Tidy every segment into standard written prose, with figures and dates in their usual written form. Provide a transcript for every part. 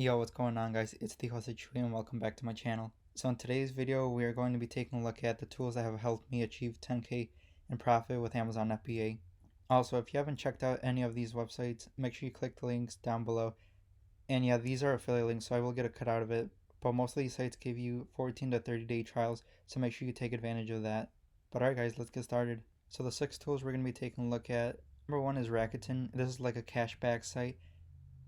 Yo, what's going on, guys? It's the host Chewy and welcome back to my channel. So in today's video, we are going to be taking a look at the tools that have helped me achieve 10K in profit with Amazon FBA. Also, if you haven't checked out any of these websites, make sure you click the links down below. And yeah, these are affiliate links, so I will get a cut out of it. But most of these sites give you 14 to 30 day trials, so make sure you take advantage of that. But alright guys, let's get started. So the 6 tools we're going to be taking a look at. Number 1 is Rakuten. This is like a cashback site.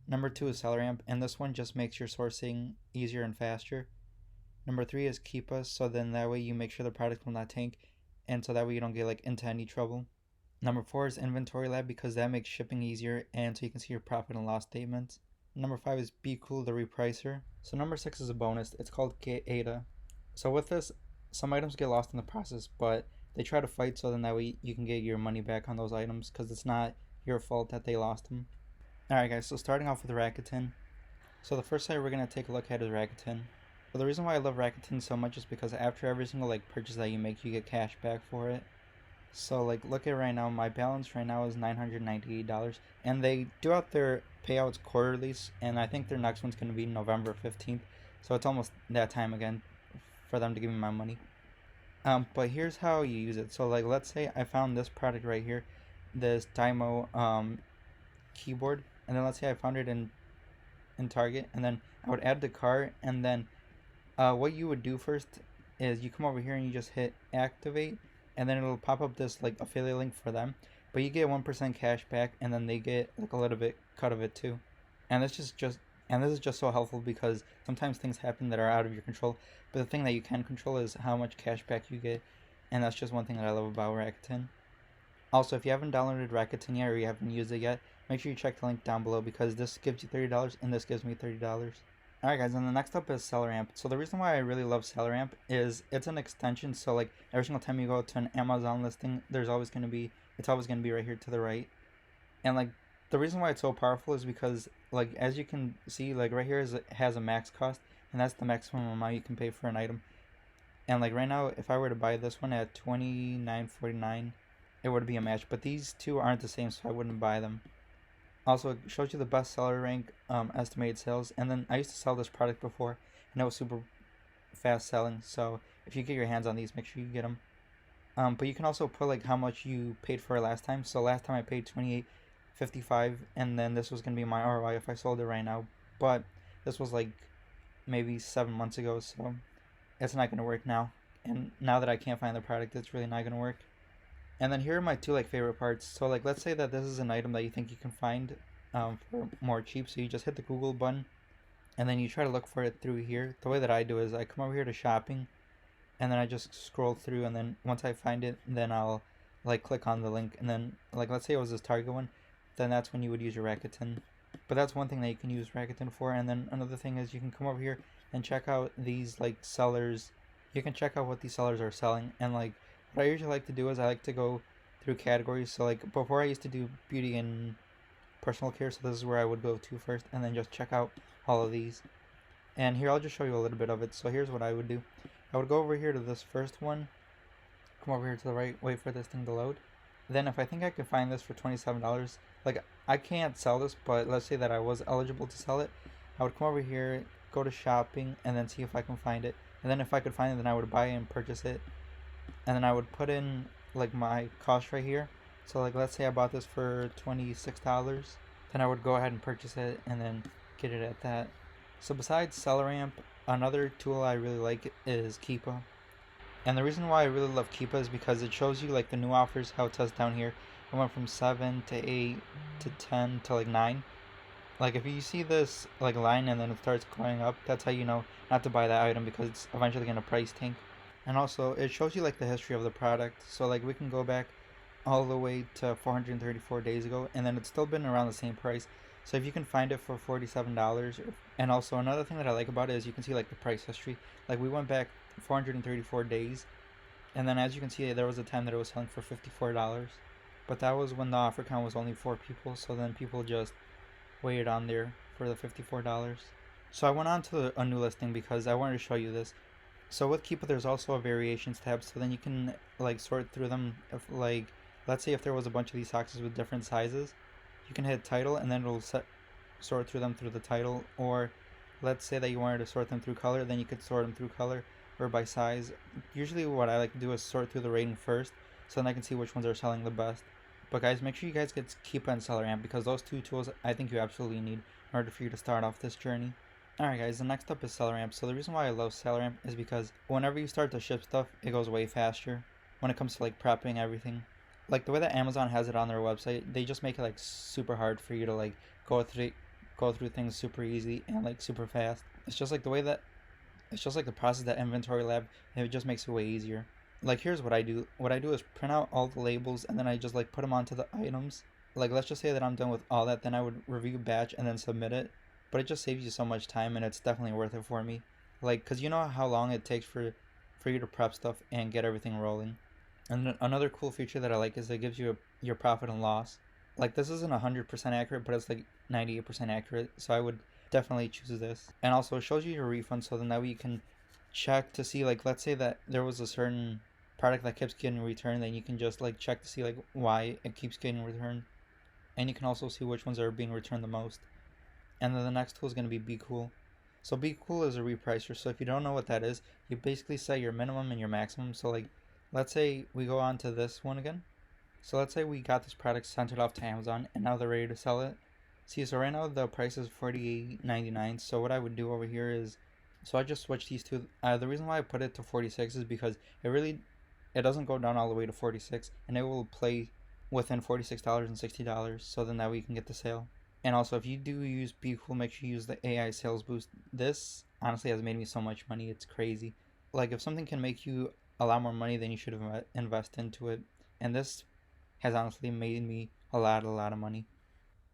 Number 2 is SellerAmp, and this one just makes your sourcing easier and faster. Number 3 is Keepa, so then that way you make sure the product will not tank, and so that way you don't get like into any trouble. Number 4 is Inventory Lab, because that makes shipping easier and so you can see your profit and loss statements. Number 5 is Bqool Repricer. So number 6 is a bonus. It's called Ada. So with this, some items get lost in the process, but they try to fight so then that way you can get your money back on those items because it's not your fault that they lost them. Alright guys, so starting off with Rakuten. So the first site we're going to take a look at is Rakuten. Well, the reason why I love Rakuten so much is because after every single purchase that you make, you get cash back for it. So look at right now, my balance right now is $998, and they do out their payouts quarterly, and I think their next one's going to be November 15th, so it's almost that time again for them to give me my money. But here's how you use it. So let's say I found this product right here, this Dymo keyboard, and then let's say I found it in Target, and then I would add the cart, and then what you would do first is you come over here and you just hit activate, and then it'll pop up this affiliate link for them, but you get 1% cash back, and then they get a little bit cut of it too. And this is just so helpful because sometimes things happen that are out of your control, but the thing that you can control is how much cash back you get, and that's just one thing that I love about Rakuten. Also, if you haven't downloaded Rakuten yet or you haven't used it yet, make sure you check the link down below because this gives you $30 and this gives me $30. Alright guys, and the next up is SellerAmp. So the reason why I really love SellerAmp is it's an extension, so every single time you go to an Amazon listing, it's always going to be right here to the right. And the reason why it's so powerful is because as you can see, right here it has a max cost, and that's the maximum amount you can pay for an item. And right now, if I were to buy this one at $29.49, it would be a match, but these two aren't the same, so I wouldn't buy them. Also, it shows you the best seller rank, estimated sales, and then I used to sell this product before, and it was super fast selling, so if you get your hands on these, make sure you get them. But you can also put how much you paid for it last time. So last time I paid $28.55, and then this was going to be my ROI if I sold it right now, but this was maybe 7 months ago, so it's not going to work now, and now that I can't find the product, it's really not going to work. And then here are my two favorite parts. So let's say that this is an item that you think you can find for more cheap. So you just hit the Google button, and then you try to look for it through here. The way that I do is I come over here to shopping, and then I just scroll through, and then once I find it, then I'll click on the link, and then let's say it was this Target one, then that's when you would use your Rakuten. But that's one thing that you can use Rakuten for. And then another thing is you can come over here and check out these sellers. You can check out what these sellers are selling, and what I usually like to do is I like to go through categories. So before I used to do beauty and personal care, so this is where I would go to first, and then just check out all of these. And here I'll just show you a little bit of it. So here's what I would do. I would go over here to this first one, come over here to the right, wait for this thing to load. Then if I think I can find this for $27, I can't sell this, but let's say that I was eligible to sell it, I would come over here, go to shopping, and then see if I can find it. And then if I could find it, then I would buy it and purchase it. And then I would put in my cost right here. So let's say I bought this for $26, then I would go ahead and purchase it and then get it at that. So besides SellerAmp, another tool I really like is Keepa. And the reason why I really love Keepa is because it shows you the new offers, how it says down here. It went from 7 to 8 to 10 to 9. If you see this line and then it starts going up, that's how you know not to buy that item because it's eventually going to price tank. And also, it shows you the history of the product. So we can go back all the way to 434 days ago, and then it's still been around the same price. So if you can find it for $47, and also another thing that I like about it is you can see the price history. We went back 434 days, and then as you can see, there was a time that it was selling for $54. But that was when the offer count was only 4 people, so then people just waited on there for the $54. So I went on to a new listing because I wanted to show you this. So with Keepa, there's also a variations tab, so then you can sort through them. If let's say if there was a bunch of these boxes with different sizes, you can hit title and then it'll sort through them through the title. Or let's say that you wanted to sort them through color, then you could sort them through color or by size. Usually what I like to do is sort through the rating first, so then I can see which ones are selling the best. But guys, make sure you guys get Keepa and SellerAmp, because those two tools I think you absolutely need in order for you to start off this journey. Alright guys, the next up is SellerAmp. So the reason why I love SellerAmp is because whenever you start to ship stuff, it goes way faster when it comes to like prepping everything. Like the way that Amazon has it on their website, they just make it like super hard for you to like go through things super easy and like super fast. It's just like the process that Inventory Lab, and it just makes it way easier. Like here's what I do. What I do is print out all the labels and then I just like put them onto the items. Like let's just say that I'm done with all that, then I would review batch and then submit it. But it just saves you so much time and it's definitely worth it for me. Like, cause you know how long it takes for you to prep stuff and get everything rolling. And another cool feature that I like is it gives you your profit and loss. Like this isn't 100% accurate, but it's like 98% accurate. So I would definitely choose this. And also it shows you your refund, so then that way you can check to see, like let's say that there was a certain product that keeps getting returned, then you can just like check to see like why it keeps getting returned. And you can also see which ones are being returned the most. And then the next tool is going to be Bqool. So Bqool is a repricer. So if you don't know what that is, you basically set your minimum and your maximum. So like, let's say we go on to this one again. So let's say we got this product sent it off to Amazon and now they're ready to sell it. See, so right now the price is $48.99. So what I would do over here is, so I just switch these two. The reason why I put it to 46 is because it doesn't go down all the way to 46, and it will play within $46 and $60. So then that way you can get the sale. And also, if you do use Bqool, make sure you use the AI sales boost. This honestly has made me so much money. It's crazy. Like if something can make you a lot more money, then you should invest into it. And this has honestly made me a lot of money.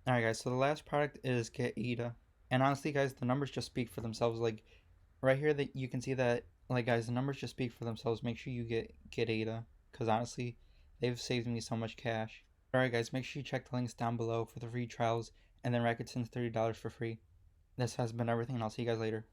Alright guys, so the last product is Get Ada. And honestly guys, the numbers just speak for themselves. Like right here that you can see that, like guys, the numbers just speak for themselves. Make sure you get Ada, because honestly, they've saved me so much cash. Alright guys, make sure you check the links down below for the free trials, and then Racket sends $30 for free. This has been everything, and I'll see you guys later.